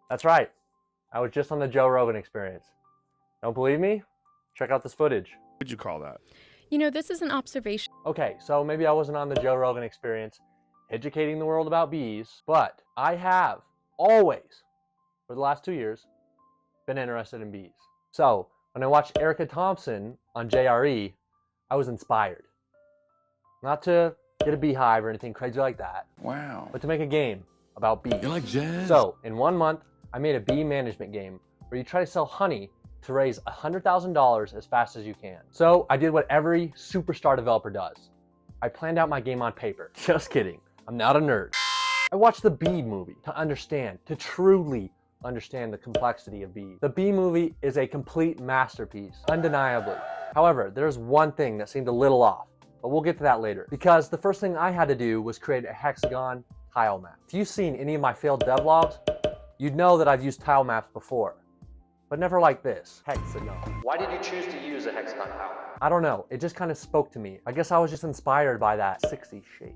That's right. I was just on the Joe Rogan Experience. Don't believe me? Check out this footage. What would you call that? You know, this is an observation. Okay, so maybe I wasn't on the Joe Rogan Experience educating the world about bees, but I have always, for the last 2 years, been interested in bees. So when I watched Erika Thompson on JRE, I was inspired. Not to get a beehive or anything crazy like that. Wow. But to make a game about bees. You like jazz? So in 1 month, I made a bee management game where you try to sell honey to raise $100,000 as fast as you can. So I did what every superstar developer does. I planned out my game on paper. Just kidding. I'm not a nerd. I watched the Bee movie to understand, to truly understand the complexity of bees. The Bee movie is a complete masterpiece, undeniably. However, there's one thing that seemed a little off, but we'll get to that later. Because the first thing I had to do was create a hexagon tile map. If you've seen any of my failed devlogs, you'd know that I've used tile maps before, but never like this, hexagon. Why did you choose to use a hexagon tile map? I don't know, it just kind of spoke to me. I guess I was just inspired by that 60 shape.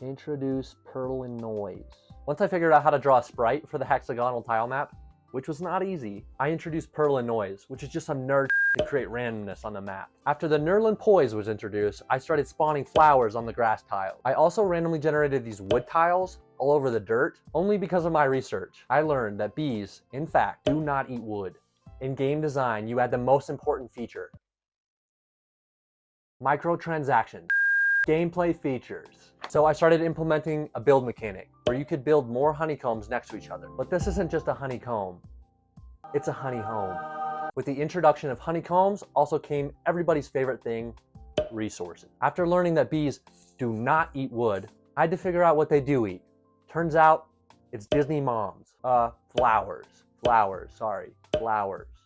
Introduce purtle and noise. Once I figured out how to draw a sprite for the hexagonal tile map, which was not easy, I introduced purtle and noise, which is just some nerd to create randomness on the map. After the Nerlin poise was introduced, I started spawning flowers on the grass tile. I also randomly generated these wood tiles all over the dirt, only because of my research. I learned that bees, in fact, do not eat wood. In game design, you add the most important feature. Microtransactions. Gameplay features. So I started implementing a build mechanic where you could build more honeycombs next to each other. But this isn't just a honeycomb, it's a honey home. With the introduction of honeycombs also came everybody's favorite thing, resources. After learning that bees do not eat wood, I had to figure out what they do eat. Turns out it's Disney moms. Flowers.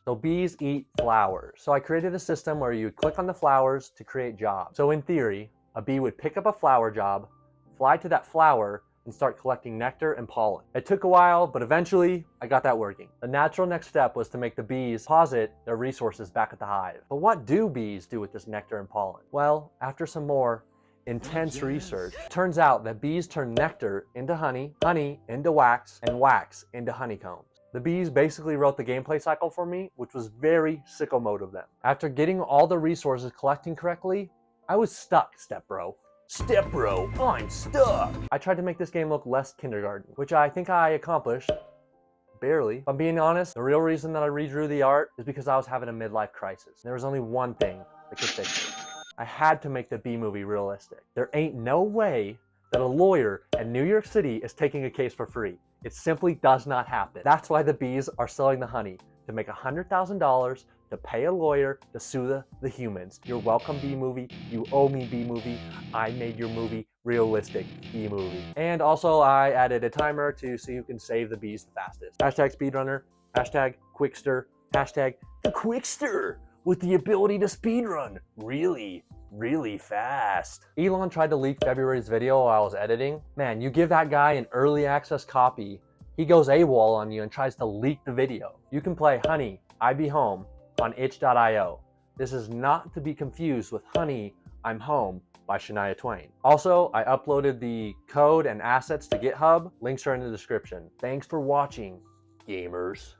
So bees eat flowers. So I created a system where you would click on the flowers to create jobs. So in theory, a bee would pick up a flower job, fly to that flower, and start collecting nectar and pollen. It took a while, but eventually I got that working. The natural next step was to make the bees deposit their resources back at the hive. But what do bees do with this nectar and pollen? Well, after some more intense research, it turns out that bees turn nectar into honey, honey into wax, and wax into honeycombs. The bees basically wrote the gameplay cycle for me, which was very sicko mode of them. After getting all the resources collecting correctly, I was stuck, Step Bro. Step Bro, I'm stuck! I tried to make this game look less kindergarten, which I think I accomplished. Barely. If I'm being honest, the real reason that I redrew the art is because I was having a midlife crisis. There was only one thing that could fix it. I had to make the Bee movie realistic. There ain't no way that a lawyer in New York City is taking a case for free. It simply does not happen. That's why the bees are selling the honey, to make $100,000 to pay a lawyer to sue the humans. You're welcome, Bee movie. You owe me, Bee movie. I made your movie realistic, Bee movie. And also I added a timer to see who can save the bees the fastest. Hashtag speedrunner, hashtag quickster, hashtag the quickster with the ability to speedrun really fast. Elon tried to leak February's video while I was editing. Man, you give that guy an early access copy, he goes AWOL on you and tries to leak the video. You can play Honey, I Be Home on itch.io. This is not to be confused with Honey, I'm Home by Shania Twain. Also, I uploaded the code and assets to GitHub. Links are in the description. Thanks for watching, gamers.